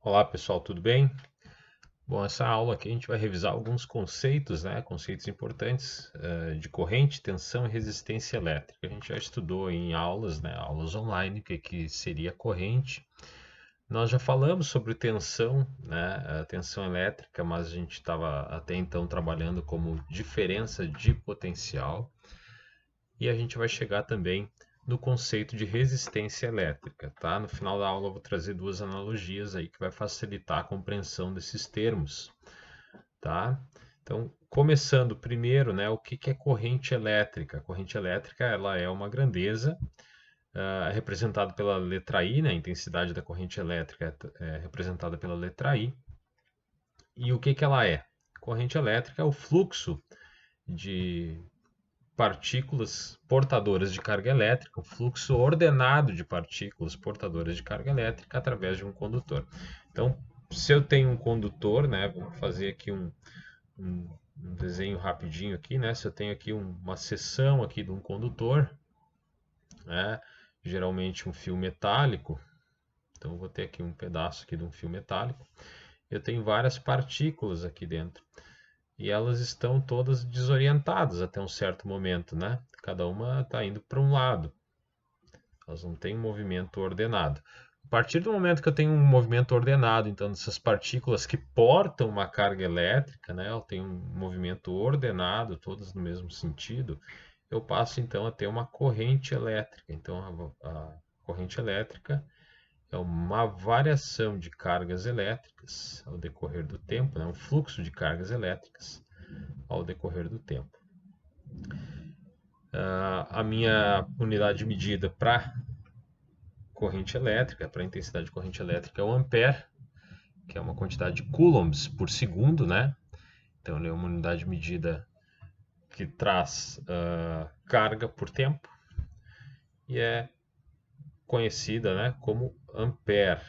Olá pessoal, tudo bem? Bom, essa aula aqui a gente vai revisar alguns conceitos, né? Conceitos importantes de corrente, tensão e resistência elétrica. A gente já estudou em aulas, né? Aulas online, o que seria corrente. Nós já falamos sobre tensão, né? A tensão elétrica, mas a gente estava até então trabalhando como diferença de potencial. E a gente vai chegar também no conceito de resistência elétrica, tá? No final da aula eu vou trazer duas analogias aí que vai facilitar a compreensão desses termos, tá? Então, começando primeiro, né, o que é corrente elétrica? A corrente elétrica, ela é uma grandeza representada pela letra I, né? A intensidade da corrente elétrica é representada pela letra I. E o que ela é? Corrente elétrica é o fluxo de partículas portadoras de carga elétrica, o fluxo ordenado de partículas portadoras de carga elétrica através de um condutor. Então, se eu tenho um condutor, né, vamos fazer aqui um desenho rapidinho aqui, né? Se eu tenho aqui uma seção aqui de um condutor, né, geralmente um fio metálico, então eu vou ter aqui um pedaço aqui de um fio metálico, eu tenho várias partículas aqui dentro e elas estão todas desorientadas até um certo momento, né? Cada uma está indo para um lado, elas não têm um movimento ordenado. A partir do momento que eu tenho um movimento ordenado, então essas partículas que portam uma carga elétrica, né, eu tenho um movimento ordenado, todas no mesmo sentido, eu passo então a ter uma corrente elétrica. Então a corrente elétrica é uma variação de cargas elétricas ao decorrer do tempo, né, um fluxo de cargas elétricas ao decorrer do tempo. A minha unidade de medida para corrente elétrica, para a intensidade de corrente elétrica é o ampere, que é uma quantidade de coulombs por segundo, né? Então ele é uma unidade de medida que traz carga por tempo e é conhecida, né, como ampere.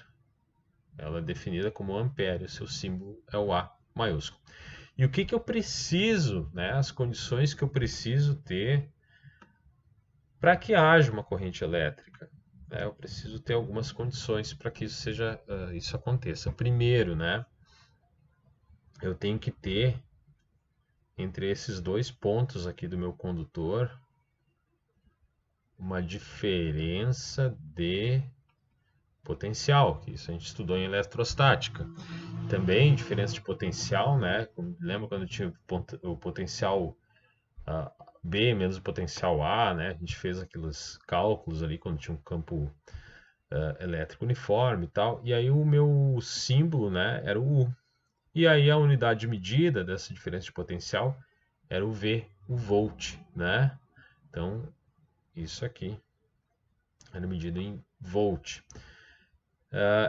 Ela é definida como ampere, o seu símbolo é o A maiúsculo. E o que eu preciso, né, as condições que eu preciso ter para que haja uma corrente elétrica? Eu preciso ter algumas condições para que isso aconteça. Primeiro, né, eu tenho que ter entre esses dois pontos aqui do meu condutor uma diferença de potencial, que isso a gente estudou em eletrostática. Também diferença de potencial, né? Lembra quando tinha o potencial B menos o potencial A, né? A gente fez aqueles cálculos ali quando tinha um campo elétrico uniforme e tal. E aí o meu símbolo, né, era o U. E aí a unidade de medida dessa diferença de potencial era o V, o volt, né? Então, isso aqui era medido em volt.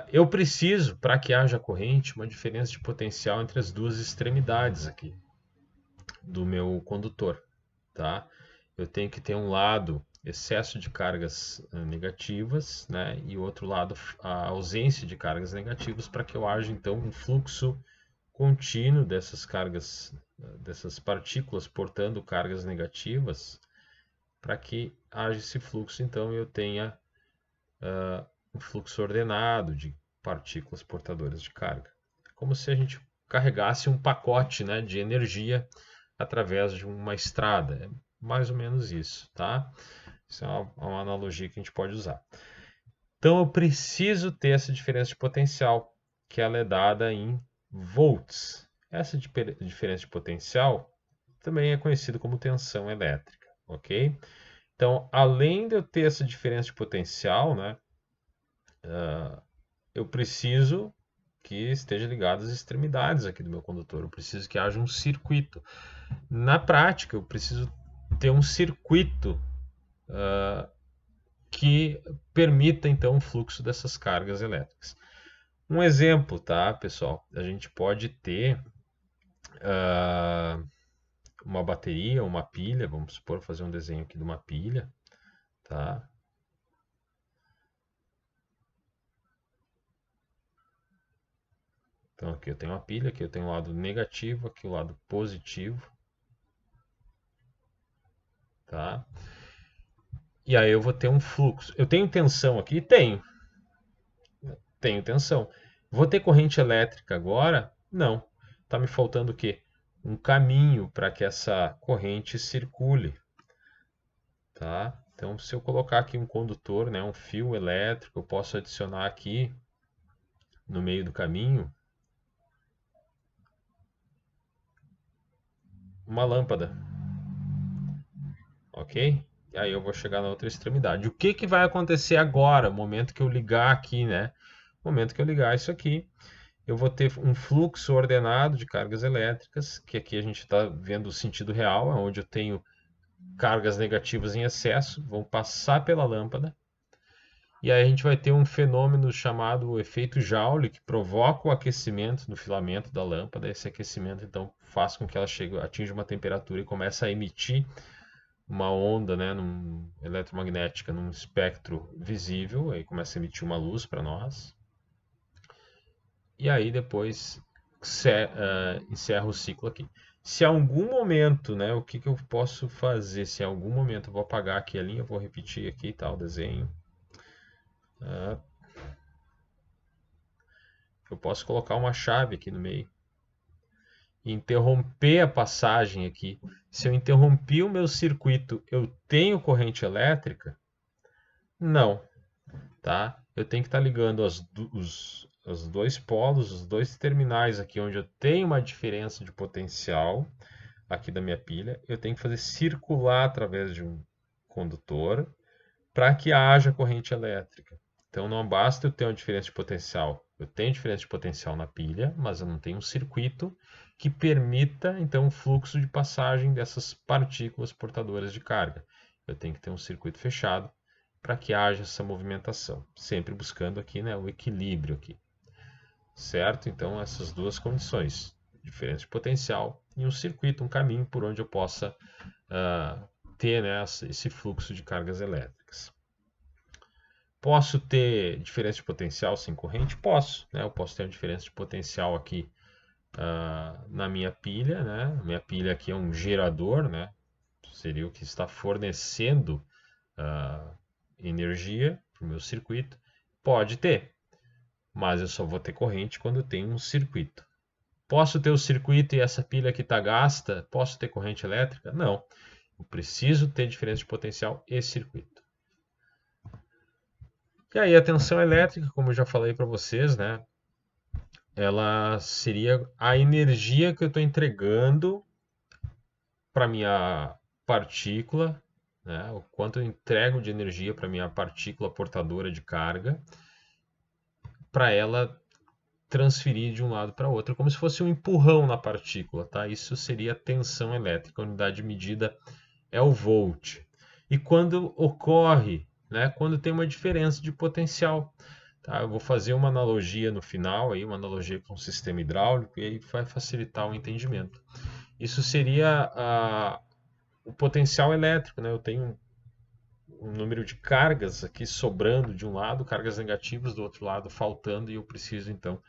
Eu preciso, para que haja corrente, uma diferença de potencial entre as duas extremidades aqui do meu condutor, tá? Eu tenho que ter um lado excesso de cargas negativas, né? E o outro lado a ausência de cargas negativas para que eu haja então um fluxo contínuo dessas cargas, dessas partículas portando cargas negativas, para que haja esse fluxo, então eu tenha um fluxo ordenado de partículas portadoras de carga. Como se a gente carregasse um pacote, né, de energia através de uma estrada. É mais ou menos isso, tá? Isso é uma analogia que a gente pode usar. Então eu preciso ter essa diferença de potencial, que ela é dada em volts. Essa diferença de potencial também é conhecida como tensão elétrica, ok? Então, além de eu ter essa diferença de potencial, né, eu preciso que esteja ligado às extremidades aqui do meu condutor. Eu preciso que haja um circuito. Na prática, eu preciso ter um circuito que permita então o fluxo dessas cargas elétricas. Um exemplo, tá, pessoal? A gente pode ter uma bateria, uma pilha, vamos supor, fazer um desenho aqui de uma pilha, tá? Então aqui eu tenho uma pilha, aqui eu tenho o lado negativo, aqui o lado positivo, tá? E aí eu vou ter um fluxo. Eu tenho tensão aqui? Tenho tensão. Vou ter corrente elétrica agora? Não. Está me faltando o quê? Um caminho para que essa corrente circule, tá? Então, se eu colocar aqui um condutor, né, um fio elétrico, eu posso adicionar aqui no meio do caminho uma lâmpada, ok? E aí eu vou chegar na outra extremidade. O que que vai acontecer agora, no momento que eu ligar aqui, né? No momento que eu ligar isso aqui, eu vou ter um fluxo ordenado de cargas elétricas, que aqui a gente está vendo o sentido real, onde eu tenho cargas negativas em excesso, vão passar pela lâmpada, e aí a gente vai ter um fenômeno chamado efeito Joule, que provoca o aquecimento no filamento da lâmpada. Esse aquecimento, então, faz com que ela atinja uma temperatura e comece a emitir uma onda, né, eletromagnética num espectro visível, aí começa a emitir uma luz para nós. E aí depois encerra o ciclo aqui. Se em algum momento, né, o que que eu posso fazer? Se em algum momento eu vou apagar aqui a linha, vou repetir aqui, tá, o desenho. Eu posso colocar uma chave aqui no meio e interromper a passagem aqui. Se eu interromper o meu circuito, eu tenho corrente elétrica? Não, tá? Eu tenho que estar ligando os dois polos, os dois terminais aqui, onde eu tenho uma diferença de potencial aqui da minha pilha. Eu tenho que fazer circular através de um condutor para que haja corrente elétrica. Então não basta eu ter uma diferença de potencial. Eu tenho diferença de potencial na pilha, mas eu não tenho um circuito que permita então o fluxo de passagem dessas partículas portadoras de carga. Eu tenho que ter um circuito fechado para que haja essa movimentação, sempre buscando aqui, né, o equilíbrio aqui. Certo? Então essas duas condições, diferença de potencial e um circuito, um caminho por onde eu possa ter, né, esse fluxo de cargas elétricas. Posso ter diferença de potencial sem corrente? Posso, né? Eu posso ter uma diferença de potencial aqui na minha pilha, né? Minha pilha aqui é um gerador, né? Seria o que está fornecendo energia para o meu circuito. Pode ter, mas eu só vou ter corrente quando eu tenho um circuito. Posso ter o circuito e essa pilha aqui está gasta? Posso ter corrente elétrica? Não. Eu preciso ter diferença de potencial e circuito. E aí a tensão elétrica, como eu já falei para vocês, né? Ela seria a energia que eu estou entregando para minha partícula, né? O quanto eu entrego de energia para minha partícula portadora de carga, para ela transferir de um lado para outro, como se fosse um empurrão na partícula, tá? Isso seria a tensão elétrica. A unidade de medida é o volt. E quando ocorre, né? Quando tem uma diferença de potencial. Tá, eu vou fazer uma analogia no final, aí, uma analogia com o sistema hidráulico, e aí vai facilitar o entendimento. Isso seria o potencial elétrico, né? Eu tenho um número de cargas aqui sobrando de um lado, cargas negativas do outro lado faltando, e eu preciso então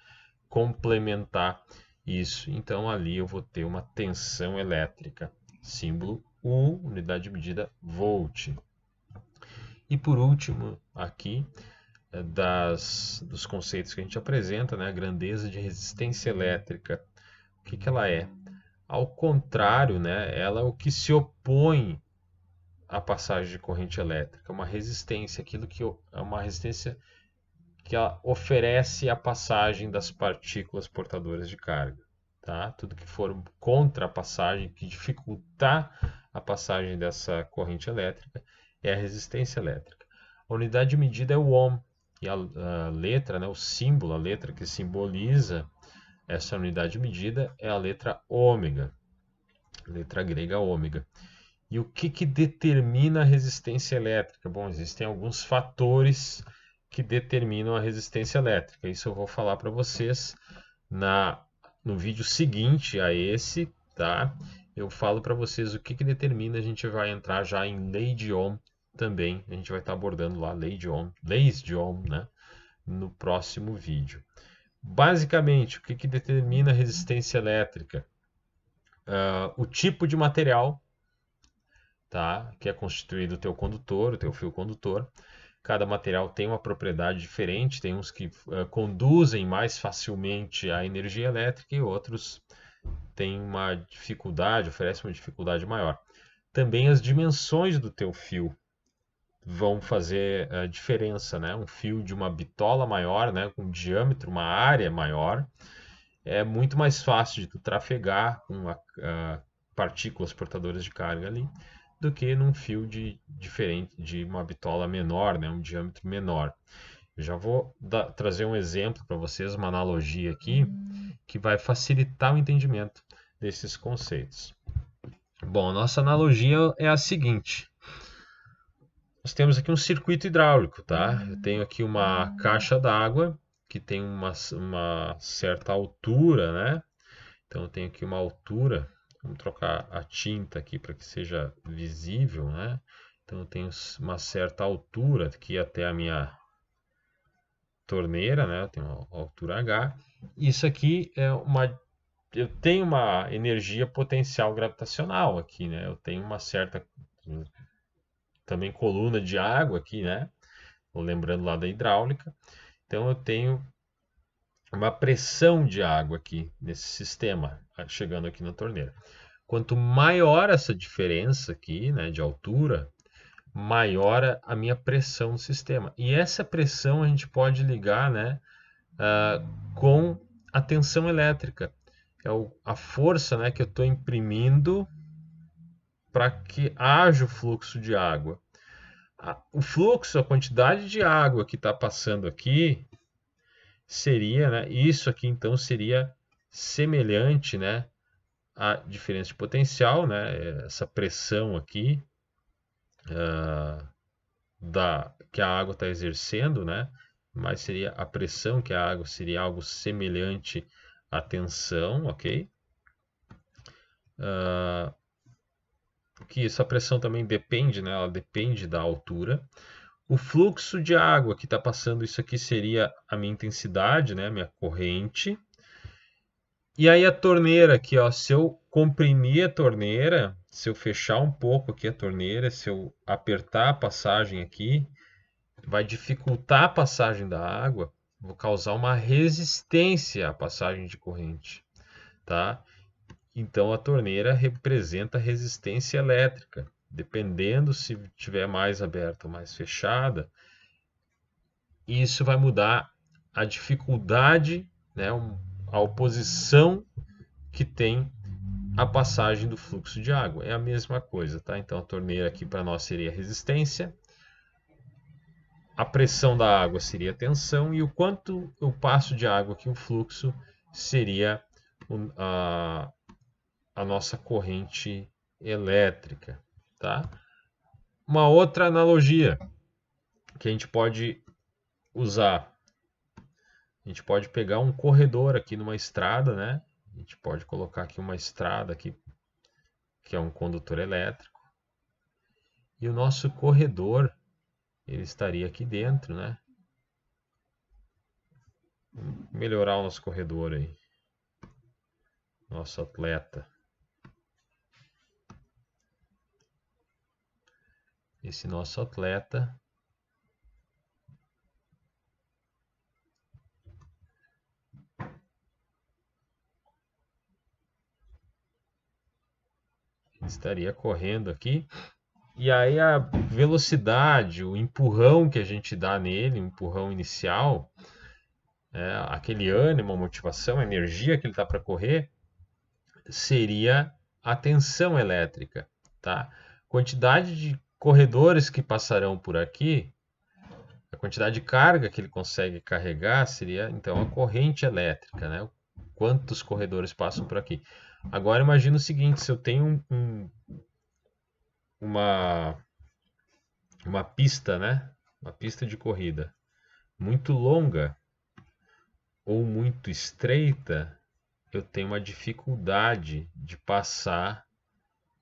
complementar isso. Então ali eu vou ter uma tensão elétrica, símbolo U, unidade de medida volt. E por último, aqui, dos conceitos que a gente apresenta, né? A grandeza de resistência elétrica. O que que ela é? Ao contrário, né? Ela é o que se opõe à passagem de corrente elétrica, uma resistência, aquilo que é uma resistência que ela oferece a passagem das partículas portadoras de carga. Tá? Tudo que for contra a passagem, que dificultar a passagem dessa corrente elétrica, é a resistência elétrica. A unidade de medida é o ohm, e a letra, né, o símbolo, a letra que simboliza essa unidade de medida é a letra ômega, letra grega ômega. E o que que determina a resistência elétrica? Bom, existem alguns fatores que determinam a resistência elétrica. Isso eu vou falar para vocês no vídeo seguinte a esse, tá? Eu falo para vocês o que que determina, a gente vai entrar já em lei de Ohm também. A gente vai estar abordando lá leis de Ohm, né? No próximo vídeo. Basicamente, o que que determina a resistência elétrica? O tipo de material, tá? Que é constituído o teu condutor, o teu fio condutor. Cada material tem uma propriedade diferente, tem uns que conduzem mais facilmente a energia elétrica e outros têm uma dificuldade, oferecem uma dificuldade maior. Também as dimensões do teu fio vão fazer diferença, né? Um fio de uma bitola maior, né, com diâmetro, uma área maior, é muito mais fácil de tu trafegar com partículas portadoras de carga ali do que num fio diferente de uma bitola menor, né, um diâmetro menor. Eu já vou trazer um exemplo para vocês, uma analogia aqui, que vai facilitar o entendimento desses conceitos. Bom, a nossa analogia é a seguinte. Nós temos aqui um circuito hidráulico, tá? Eu tenho aqui uma caixa d'água que tem uma certa altura, né? Então eu tenho aqui uma altura. Vamos trocar a tinta aqui para que seja visível, né? Então eu tenho uma certa altura aqui até a minha torneira, né? Eu tenho uma altura H. Isso aqui é eu tenho uma energia potencial gravitacional aqui, né? Eu tenho uma certa também coluna de água aqui, né? Lembrando lá da hidráulica. Então eu tenho uma pressão de água aqui nesse sistema, chegando aqui na torneira. Quanto maior essa diferença aqui, né, de altura, maior a minha pressão no sistema. E essa pressão a gente pode ligar, né, com a tensão elétrica. É a força, né, que eu estou imprimindo para que haja o fluxo de água. O fluxo, a quantidade de água que está passando aqui, seria, né, isso aqui então seria semelhante, né, à diferença de potencial, né, essa pressão aqui que a água está exercendo, né, mas seria a pressão que a água seria algo semelhante à tensão, ok? Que essa pressão também depende, né, ela depende da altura. O fluxo de água que está passando, isso aqui seria a minha intensidade, né, minha corrente. E aí a torneira aqui, ó, se eu comprimir a torneira, se eu fechar um pouco aqui a torneira, se eu apertar a passagem aqui, vai dificultar a passagem da água, vou causar uma resistência à passagem de corrente, tá? Então a torneira representa resistência elétrica. Dependendo se tiver mais aberta ou mais fechada, isso vai mudar a dificuldade, né, a oposição que tem a passagem do fluxo de água. É a mesma coisa, tá? Então a torneira aqui para nós seria resistência, a pressão da água seria a tensão e o quanto eu passo de água aqui, o fluxo, seria a nossa corrente elétrica, tá? Uma outra analogia que a gente pode usar, a gente pode pegar um corredor aqui numa estrada, né? A gente pode colocar aqui uma estrada aqui, que é um condutor elétrico, e o nosso corredor, ele estaria aqui dentro, né? Vamos melhorar o nosso corredor aí, nosso atleta. Esse nosso atleta estaria correndo aqui. E aí a velocidade, o empurrão que a gente dá nele, o empurrão inicial, aquele ânimo, a motivação, a energia que ele está para correr, seria a tensão elétrica, tá? Quantidade de corredores que passarão por aqui, a quantidade de carga que ele consegue carregar seria então a corrente elétrica, né? Quantos corredores passam por aqui? Agora imagina o seguinte, se eu tenho uma pista, né? Uma pista de corrida muito longa ou muito estreita, eu tenho uma dificuldade de passar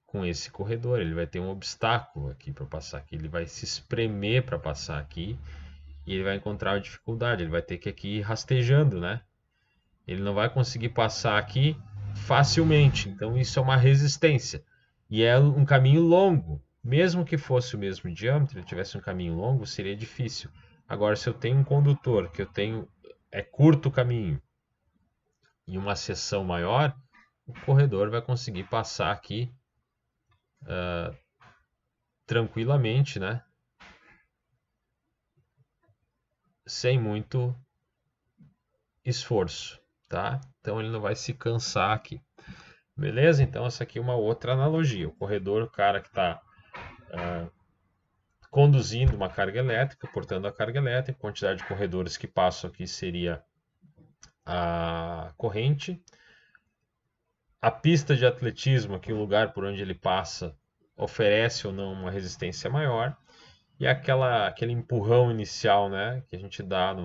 com esse corredor. Ele vai ter um obstáculo aqui para passar aqui. Ele vai se espremer para passar aqui e ele vai encontrar uma dificuldade. Ele vai ter que aqui ir rastejando, né? Ele não vai conseguir passar aqui facilmente. Então isso é uma resistência e é um caminho longo. Mesmo que fosse o mesmo diâmetro, ele tivesse um caminho longo, seria difícil. Agora, se eu tenho um condutor que eu tenho curto o caminho e uma seção maior, o corredor vai conseguir passar aqui tranquilamente, né? Sem muito esforço, tá? Então ele não vai se cansar aqui. Beleza? Então essa aqui é uma outra analogia. O corredor, o cara que está conduzindo uma carga elétrica, portando a carga elétrica, a quantidade de corredores que passam aqui seria a corrente. A pista de atletismo, aqui o lugar por onde ele passa, oferece ou não uma resistência maior. E aquele empurrão inicial, né, que a gente dá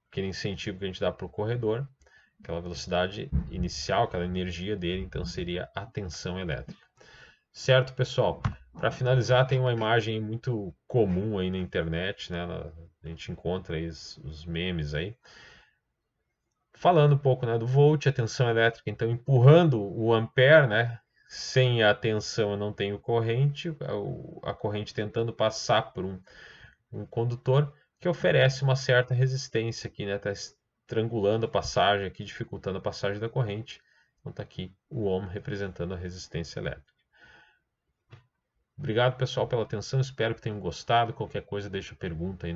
aquele incentivo que a gente dá para o corredor, aquela velocidade inicial, aquela energia dele, então seria a tensão elétrica. Certo, pessoal? Para finalizar, tem uma imagem muito comum aí na internet, né? A gente encontra aí os memes aí. Falando um pouco, né, do volt, a tensão elétrica, então empurrando o ampere, né? Sem a tensão eu não tenho corrente, a corrente tentando passar por um condutor que oferece uma certa resistência aqui, né? Está estrangulando a passagem aqui, dificultando a passagem da corrente. Então está aqui o ohm representando a resistência elétrica. Obrigado, pessoal, pela atenção. Espero que tenham gostado. Qualquer coisa, deixa pergunta aí no